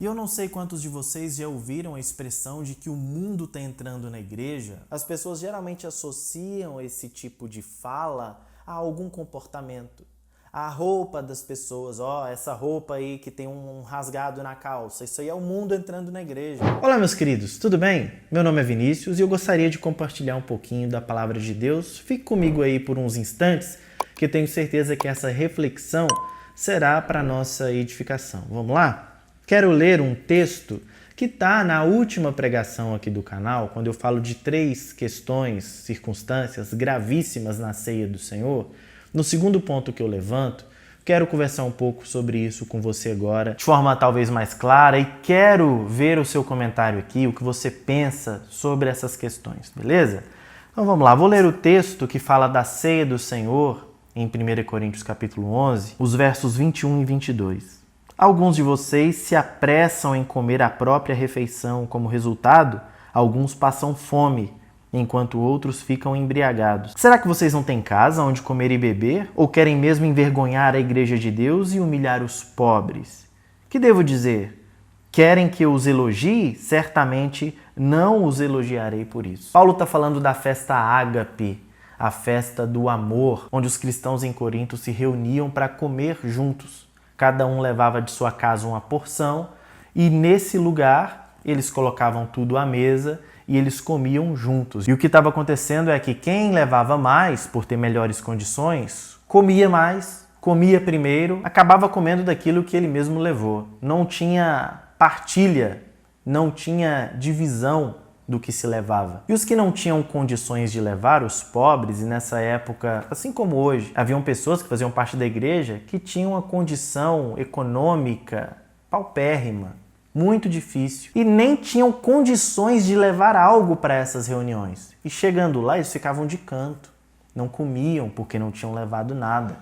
E eu não sei quantos de vocês já ouviram a expressão de que o mundo está entrando na igreja. As pessoas geralmente associam esse tipo de fala a algum comportamento. A roupa das pessoas, essa roupa aí que tem um rasgado na calça, isso aí é o mundo entrando na igreja. Olá meus queridos, tudo bem? Meu nome é Vinícius e eu gostaria de compartilhar um pouquinho da palavra de Deus. Fique comigo aí por uns instantes, que eu tenho certeza que essa reflexão será para a nossa edificação. Vamos lá? Quero ler um texto que está na última pregação aqui do canal, quando eu falo de 3 questões, circunstâncias gravíssimas na ceia do Senhor. No segundo ponto que eu levanto, quero conversar um pouco sobre isso com você agora, de forma talvez mais clara, e quero ver o seu comentário aqui, o que você pensa sobre essas questões, beleza? Então vamos lá, vou ler o texto que fala da ceia do Senhor, em 1 Coríntios capítulo 11, os versos 21 e 22. Alguns de vocês se apressam em comer a própria refeição, como resultado, alguns passam fome, enquanto outros ficam embriagados. Será que vocês não têm casa onde comer e beber? Ou querem mesmo envergonhar a igreja de Deus e humilhar os pobres? Que devo dizer? Querem que eu os elogie? Certamente não os elogiarei por isso. Paulo está falando da festa ágape, a festa do amor, onde os cristãos em Corinto se reuniam para comer juntos. Cada um levava de sua casa uma porção e nesse lugar eles colocavam tudo à mesa e eles comiam juntos. E o que estava acontecendo é que quem levava mais, por ter melhores condições, comia mais, comia primeiro, acabava comendo daquilo que ele mesmo levou. Não tinha partilha, não tinha divisão do que se levava. E os que não tinham condições de levar, os pobres, e nessa época, assim como hoje, haviam pessoas que faziam parte da igreja que tinham uma condição econômica paupérrima, muito difícil, e nem tinham condições de levar algo para essas reuniões. E chegando lá, eles ficavam de canto, não comiam porque não tinham levado nada.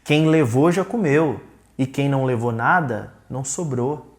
Quem levou já comeu, e quem não levou nada, não sobrou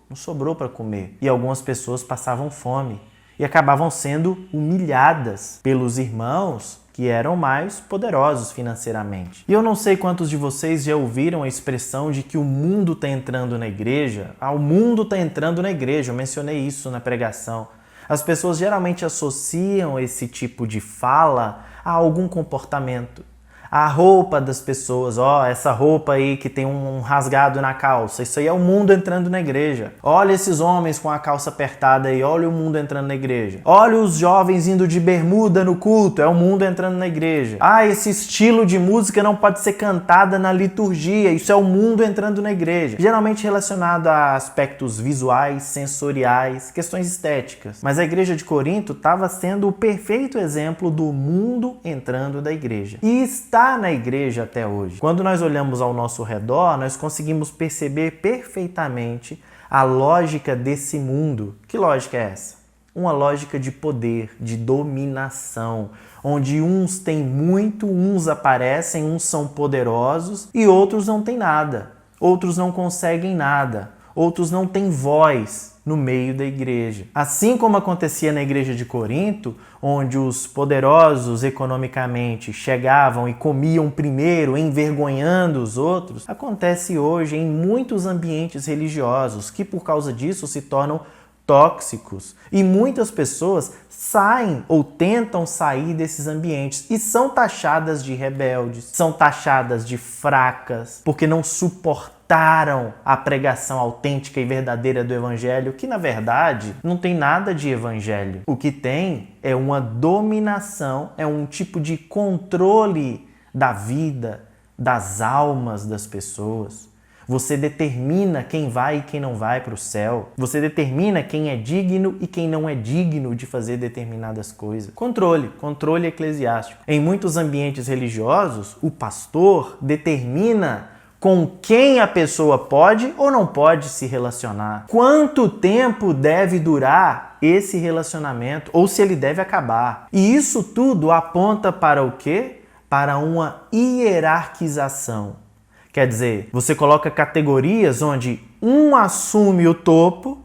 para comer. E algumas pessoas passavam fome e acabavam sendo humilhadas pelos irmãos que eram mais poderosos financeiramente. E eu não sei quantos de vocês já ouviram a expressão de que o mundo está entrando na igreja. O mundo está entrando na igreja, eu mencionei isso na pregação. As pessoas geralmente associam esse tipo de fala a algum comportamento. A roupa das pessoas, essa roupa aí que tem um rasgado na calça, isso aí é o mundo entrando na igreja. Olha esses homens com a calça apertada aí, olha o mundo entrando na igreja. Olha os jovens indo de bermuda no culto, é o mundo entrando na igreja. Esse estilo de música não pode ser cantada na liturgia, isso é o mundo entrando na igreja. Geralmente relacionado a aspectos visuais, sensoriais, questões estéticas. Mas a igreja de Corinto estava sendo o perfeito exemplo do mundo entrando da igreja. E está na igreja até hoje. Quando nós olhamos ao nosso redor, nós conseguimos perceber perfeitamente a lógica desse mundo. Que lógica é essa? Uma lógica de poder, de dominação, onde uns têm muito, uns aparecem, uns são poderosos e outros não têm nada. Outros não conseguem nada. Outros não têm voz no meio da igreja. Assim como acontecia na igreja de Corinto, onde os poderosos economicamente chegavam e comiam primeiro, envergonhando os outros, acontece hoje em muitos ambientes religiosos que por causa disso se tornam tóxicos. E muitas pessoas saem ou tentam sair desses ambientes e são taxadas de rebeldes, são taxadas de fracas, porque não suportaram a pregação autêntica e verdadeira do evangelho, que na verdade não tem nada de evangelho. O que tem é uma dominação, é um tipo de controle da vida, das almas das pessoas. Você determina quem vai e quem não vai para o céu. Você determina quem é digno e quem não é digno de fazer determinadas coisas. Controle eclesiástico. Em muitos ambientes religiosos, o pastor determina com quem a pessoa pode ou não pode se relacionar. Quanto tempo deve durar esse relacionamento ou se ele deve acabar. E isso tudo aponta para o quê? Para uma hierarquização. Quer dizer, você coloca categorias onde um assume o topo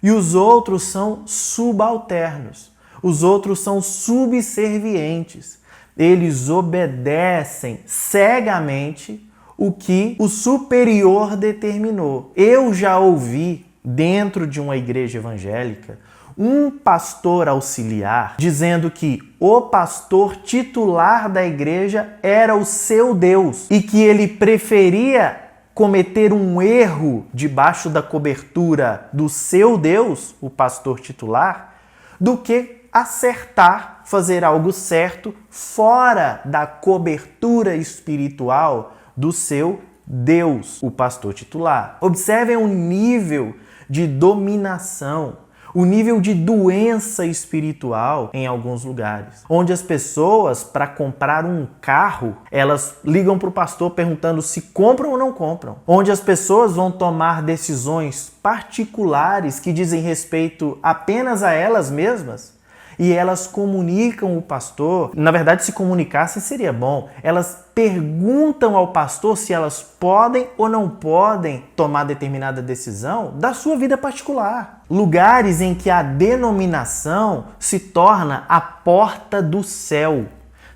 e os outros são subalternos. Os outros são subservientes. Eles obedecem cegamente o que o superior determinou. Eu já ouvi dentro de uma igreja evangélica, um pastor auxiliar dizendo que o pastor titular da igreja era o seu Deus e que ele preferia cometer um erro debaixo da cobertura do seu Deus, o pastor titular, do que acertar, fazer algo certo fora da cobertura espiritual do seu Deus, o pastor titular. Observem o nível de dominação, o nível de doença espiritual em alguns lugares, onde as pessoas, para comprar um carro, elas ligam para o pastor perguntando se compram ou não compram, onde as pessoas vão tomar decisões particulares que dizem respeito apenas a elas mesmas, e elas comunicam o pastor. Na verdade, se comunicassem seria bom. Elas perguntam ao pastor se elas podem ou não podem tomar determinada decisão da sua vida particular. Lugares em que a denominação se torna a porta do céu.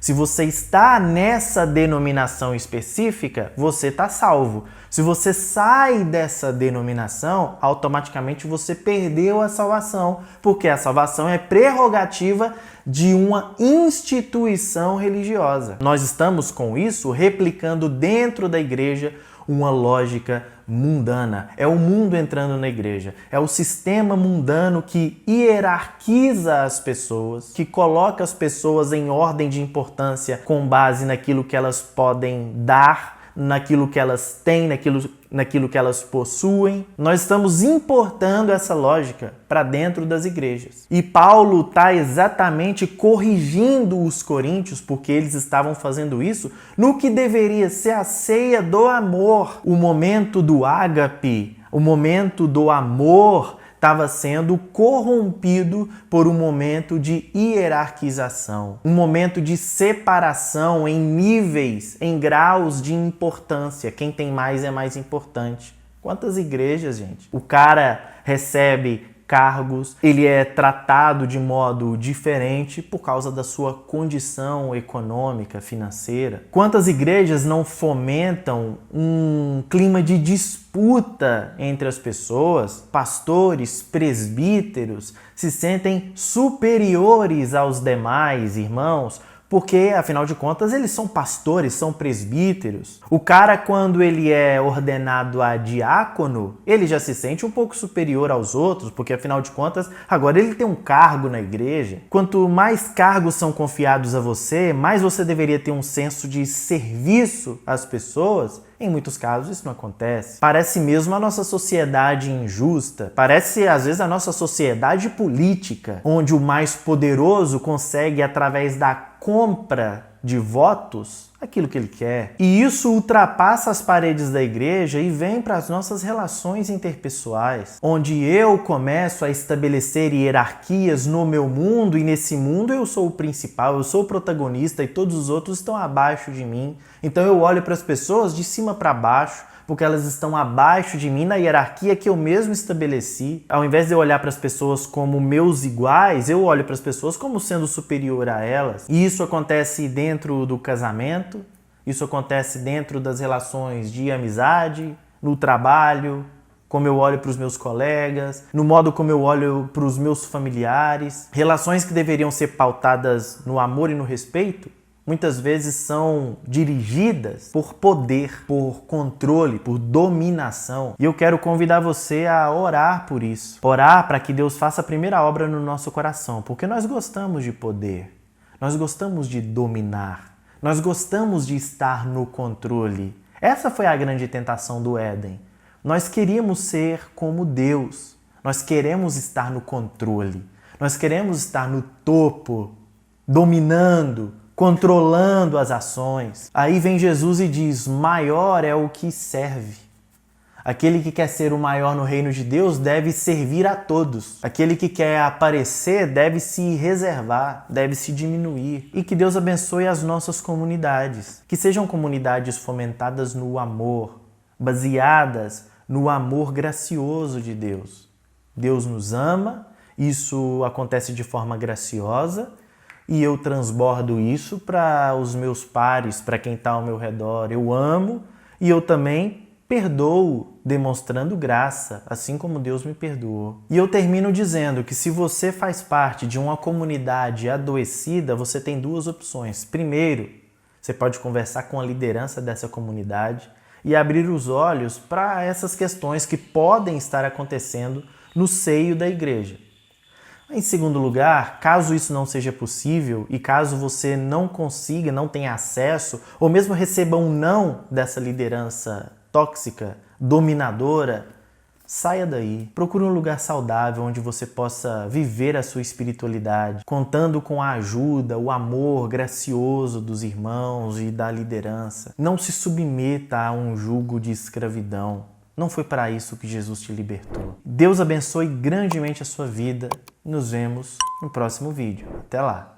Se você está nessa denominação específica, você está salvo. Se você sai dessa denominação, automaticamente você perdeu a salvação, porque a salvação é prerrogativa de uma instituição religiosa. Nós estamos com isso replicando dentro da igreja uma lógica mundana. É o mundo entrando na igreja. É o sistema mundano que hierarquiza as pessoas, que coloca as pessoas em ordem de importância com base naquilo que elas podem dar, naquilo que elas têm, naquilo que elas possuem. Nós estamos importando essa lógica para dentro das igrejas. E Paulo está exatamente corrigindo os coríntios, porque eles estavam fazendo isso no que deveria ser a ceia do amor. O momento do ágape, o momento do amor, estava sendo corrompido por um momento de hierarquização, um momento de separação em níveis, em graus de importância. Quem tem mais é mais importante. Quantas igrejas, gente? O cara recebe cargos, ele é tratado de modo diferente por causa da sua condição econômica, financeira. Quantas igrejas não fomentam um clima de disputa entre as pessoas? Pastores, presbíteros se sentem superiores aos demais irmãos, porque, afinal de contas, eles são pastores, são presbíteros. O cara, quando ele é ordenado a diácono, ele já se sente um pouco superior aos outros, porque, afinal de contas, agora ele tem um cargo na igreja. Quanto mais cargos são confiados a você, mais você deveria ter um senso de serviço às pessoas. Em muitos casos isso não acontece. Parece mesmo a nossa sociedade injusta. Parece, às vezes, a nossa sociedade política, onde o mais poderoso consegue, através da compra de votos, aquilo que ele quer. E isso ultrapassa as paredes da igreja e vem para as nossas relações interpessoais, onde eu começo a estabelecer hierarquias no meu mundo, e nesse mundo eu sou o principal, eu sou o protagonista e todos os outros estão abaixo de mim. Então eu olho para as pessoas de cima para baixo, porque elas estão abaixo de mim na hierarquia que eu mesmo estabeleci. Ao invés de eu olhar para as pessoas como meus iguais, eu olho para as pessoas como sendo superior a elas. E isso acontece dentro do casamento, isso acontece dentro das relações de amizade, no trabalho, como eu olho para os meus colegas, no modo como eu olho para os meus familiares. Relações que deveriam ser pautadas no amor e no respeito, muitas vezes são dirigidas por poder, por controle, por dominação. E eu quero convidar você a orar por isso. Orar para que Deus faça a primeira obra no nosso coração, porque nós gostamos de poder, nós gostamos de dominar, nós gostamos de estar no controle. Essa foi a grande tentação do Éden. Nós queríamos ser como Deus, nós queremos estar no controle, nós queremos estar no topo, dominando, controlando as ações. Aí vem Jesus e diz: maior é o que serve. Aquele que quer ser o maior no reino de Deus deve servir a todos. Aquele que quer aparecer deve se reservar, deve se diminuir. E que Deus abençoe as nossas comunidades. Que sejam comunidades fomentadas no amor, baseadas no amor gracioso de Deus. Deus nos ama, isso acontece de forma graciosa, e eu transbordo isso para os meus pares, para quem está ao meu redor. Eu amo e eu também Perdoo, demonstrando graça, assim como Deus me perdoou. E eu termino dizendo que se você faz parte de uma comunidade adoecida, você tem duas opções. Primeiro, você pode conversar com a liderança dessa comunidade e abrir os olhos para essas questões que podem estar acontecendo no seio da igreja. Em segundo lugar, caso isso não seja possível e caso você não consiga, não tenha acesso, ou mesmo receba um não dessa liderança tóxica, dominadora, saia daí. Procure um lugar saudável onde você possa viver a sua espiritualidade, contando com a ajuda, o amor gracioso dos irmãos e da liderança. Não se submeta a um jugo de escravidão. Não foi para isso que Jesus te libertou. Deus abençoe grandemente a sua vida. Nos vemos no próximo vídeo. Até lá!